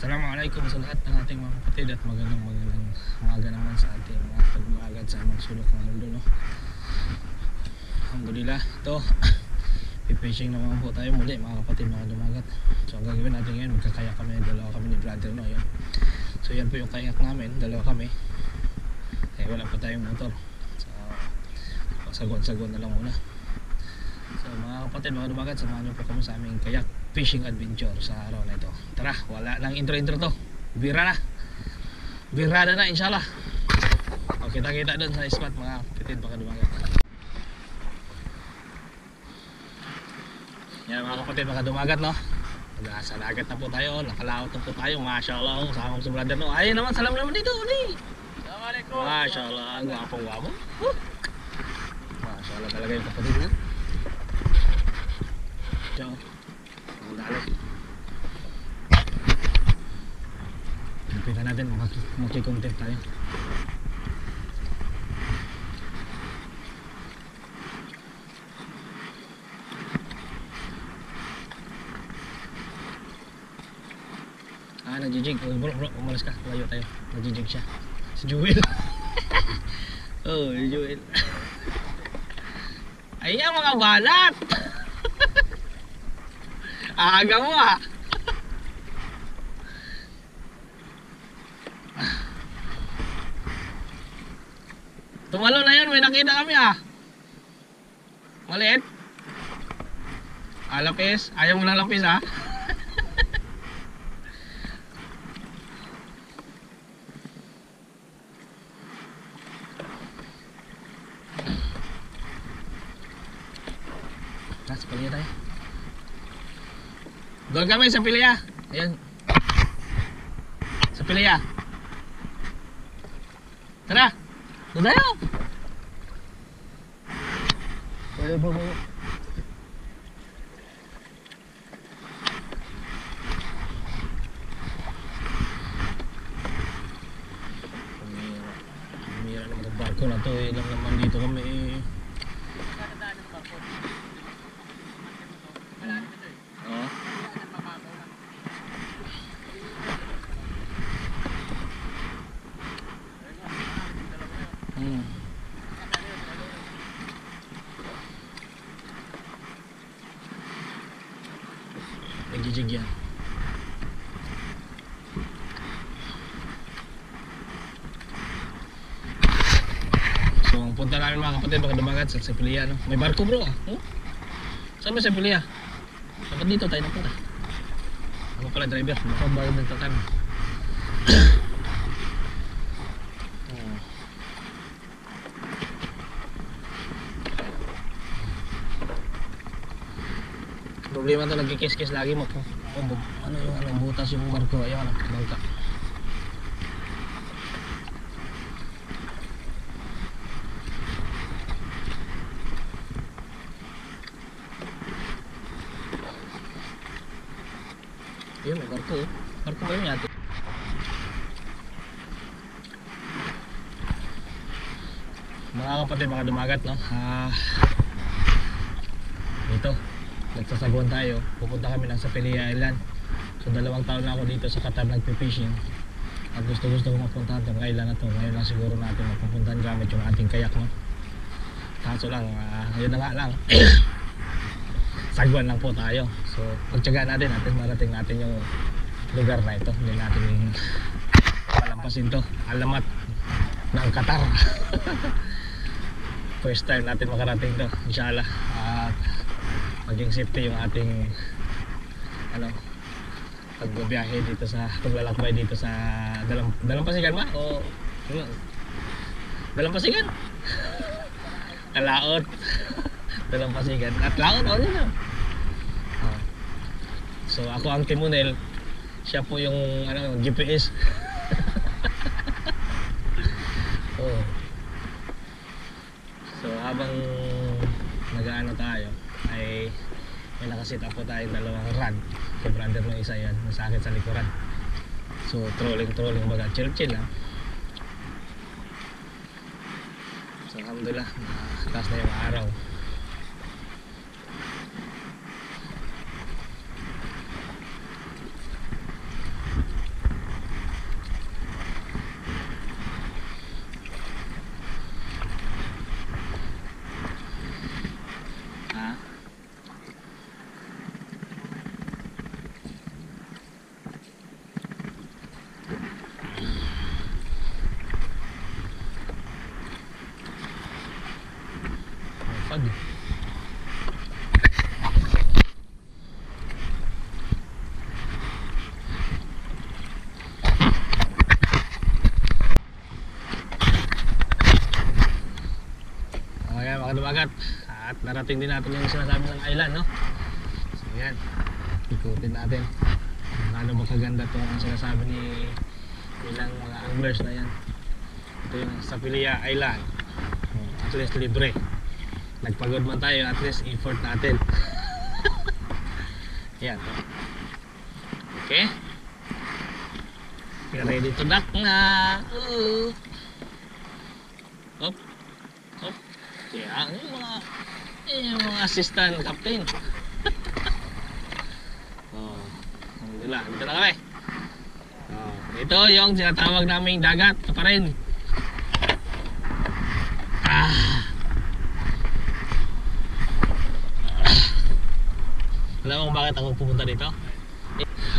Assalamualaikum sa lahat ng ating mga kapatid at magandang umaga naman sa ating mga pag-umagat sa mga sulok ng mundo, no? Alhamdulillah, ito pipishing naman po tayo muli mga kapatid, mga dumagat. So ang gagawin natin ngayon, magkakayak kami, dalawa kami ni brother, no? Yun. So yan po yung kayak namin, dalawa kami. Wala pa tayong motor, so sagon na lang muna. So mga kapatid, mga dumagat, samahan niyo po kami sa aming kayak fishing adventure sa araw na ito. Tara, wala lang intro to. Birada na inshallah. O, kita doon sa spot mga kapatid, mga dumagat. Yan mga kapatid, mga dumagat, no? Sa dagat na po tayo, nakalaot na po tayo. Masyaallah, kasama ko sa brother, no? Ayun naman, salam naman dito, ni. Assalamualaikum. Masyaallah, ang gwapong-gwapo. Masyaallah talaga yung kapatid, no? Ciao. Lapitan natin, makikontent tayo. Nagjijig. Bro, umalas ka, layo tayo. Nagjijig siya. Si Jewel. Oh, si Jewel. Ayan mga balat. Aga mo ah. Tumalo na yun, may nakita kami ah. Maliit. Lapis, ayaw mo ng lapis ah. Sa Pilya tayo. Doon kami sa Pilya. Ayan. Sa Pilya. Tara. Doon tayo. Bayo. Mira naman ang barko na to. Ilang naman dito kami eh. Nagjijig yan. So ang punta namin mga kapatid, baka dumagat sa Pilya, no? May barko bro ah. Saan ba sa Pilya? Dapat dito tayo napunta. Ako pala driver, mukhang bago nagtakan. Problema to, nagkikis-kis lagi mo. Ano yung butas yung barko. Ayaw na, bangka. Yun, may barko. Barko ba yun yate? Mga kapatid, mga dumagat, no? Dito nagsasaguan tayo, pupunta kami lang sa Pilya Island. So 2 taon na ako dito sa Qatar nagpe-fishing at gusto ko mapuntahan itong island na to. Ngayon lang siguro natin mapupuntahan gamit yung ating kayak, no? Kaso lang, yun na nga lang. Sagwan lang po tayo. So pagtyagaan natin marating natin yung lugar na ito. Hindi natin palampasin to. Alamat ng Qatar. First time natin makarating to, inshallah. At maging safety yung ating pagbabiyahe dito sa paglalakbay dito sa Dalampasigan ba? O Dalampasigan? Laot. Dalampasigan at Laot o yun. So ako ang timunel, siya po yung GPS. So habang nag-aano tayo ay may nakasit up po tayong 2 rod. So brother ng isa yan, nasa akin sa likuran. So trolling baga, chill lang. So alhamdulillah, taas na yung araw. dumagat. At narating din natin yung sinasabi ng island, no? So yan, ikutin natin ano ba kaganda to ang sinasabi ni ilang mga anglers na yan. Ito yung Sapiliya Island. At least libre, nagpagod man tayo, at least effort natin. Yan. Okay, you're ready to dock na. Hop, hop. Yan yung mga assistant captain. Oh, alhamdulillah, dito na kami. Oh, ito yung tinatawag naming dagat pa rin. Alam mo bakit ako pupunta dito?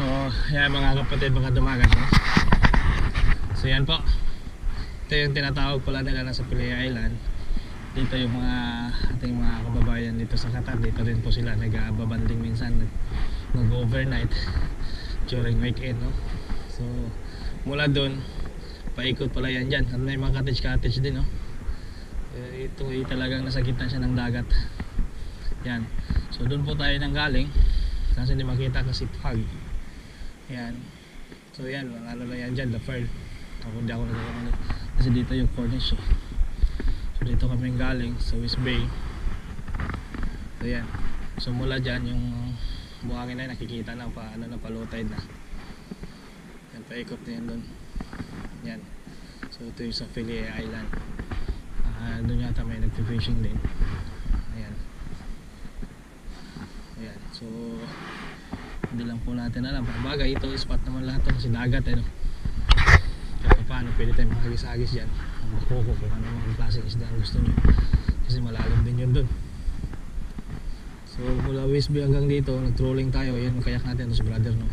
Oh, yan mga kapatid, mga dumagat, no? So yan po, ito yung tinatawag pala nila na sa Sapiliya Island. Dito yung mga ating mga kababayan dito sa Qatar, dito rin po sila nagbabanding minsan, nag-overnight during weekend, no? So mula doon paikot pala yan dyan, at may mga cottage din, no? Ito ay talagang nasa gitna siya ng dagat. Yan, so doon po tayo nang galing kasi hindi makita kasi fog. Yan, so yan, ano na yan dyan, the pearl. Ako hindi ako nagkakamali kasi dito yung corniche eh. So dito kami galing sa West Bay. So yan, so mula dyan yung buhangin na yun, nakikita na pa, ano na, low tide na. Yan, paikot na yan doon. Yan, so ito yung sa Sapiliya Island. Doon yata may nagpi-fishing din. Ayan. Ayan, so hindi lang po natin alam. Bagay, ito spot naman lahat to kasi dagat eh, no? Kaya paano pwede tayo makagis-agis dyan, makoko kung ano mga klaseng isda ang gusto nyo kasi malalim din yun dun. So mula West Bay hanggang dito nag-trolling tayo. Ayan, kayak natin ito si brother, no?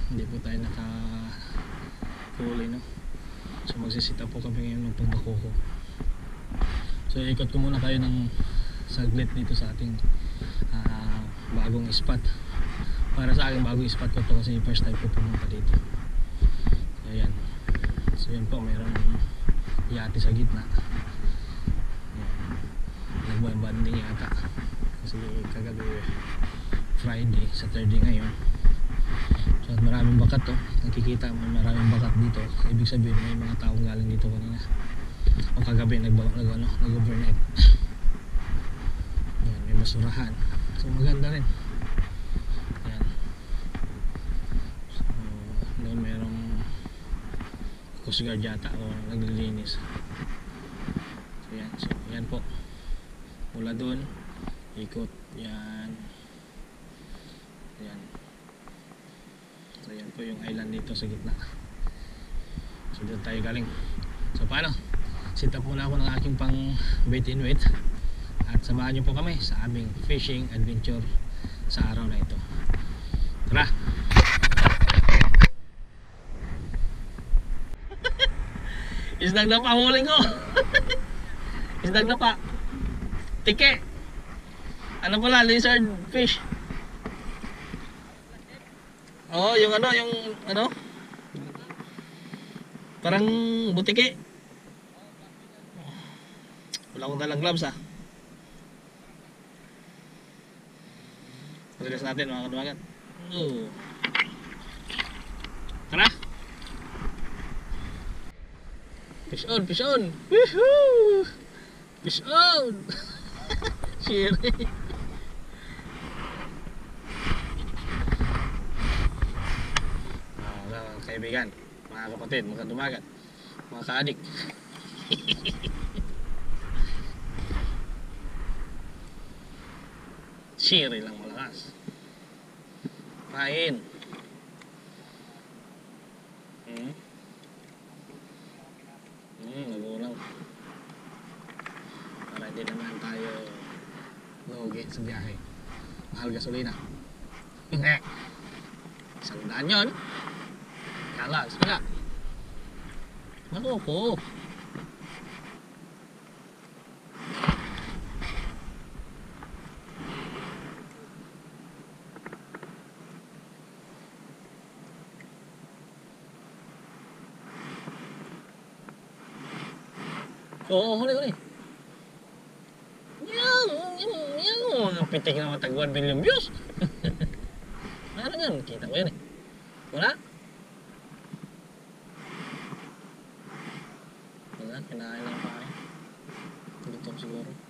Hindi po tayo naka-huli, no? So magsisita po kami ngayon ng pangbakoko. So ikot ko muna kayo ng saglit dito sa ating bagong spot. Para sa akin bagong spot ko to kasi first time ko pumunta dito. So ayan, so yan po, mayroong yate sa gitna. Nagba-banding yata kasi kagabi Friday, Saturday ngayon. So at maraming bakat to, nakikita mo maraming bakat dito. Ibig sabihin may mga taong galing dito kanina o kagabi nag-overnight. Yan, may basurahan, so maganda rin. Yan, so doon merong Coast Guard yata o naglilinis. So yan po, mula doon ikot yan. Yan, so yan po yung island dito sa gitna. So doon tayo galing. So paano? Sit up muna ako ng aking pang bait in wait at samahan niyo po kami sa aming fishing adventure sa araw na ito. Tara! Isdag na pa, huling ko! Isdag na pa! Tike! Ano pala? Lizard fish! Oh, yung ano? Parang butike. Wala akong dalang gloves ah. Release natin mga kadumagan. Tara! Fish on! Fish on! Woohoo! Fish on! Siri! Mga kaibigan, mga kapatid, mga kadumagan, mga kaadik. Siri lang malakas. Kain. Nagulang. Para hindi naman tayo lugi sa biyahe. Mahal gasolina. Isang daan yun. Kalas, wala. Makuko. Oo, huli. Yung! mga pitik na matag 1 million views. Ano yan? Kita ko yan eh. Wala? Wala, kinain lang pa eh. Gutom siguro.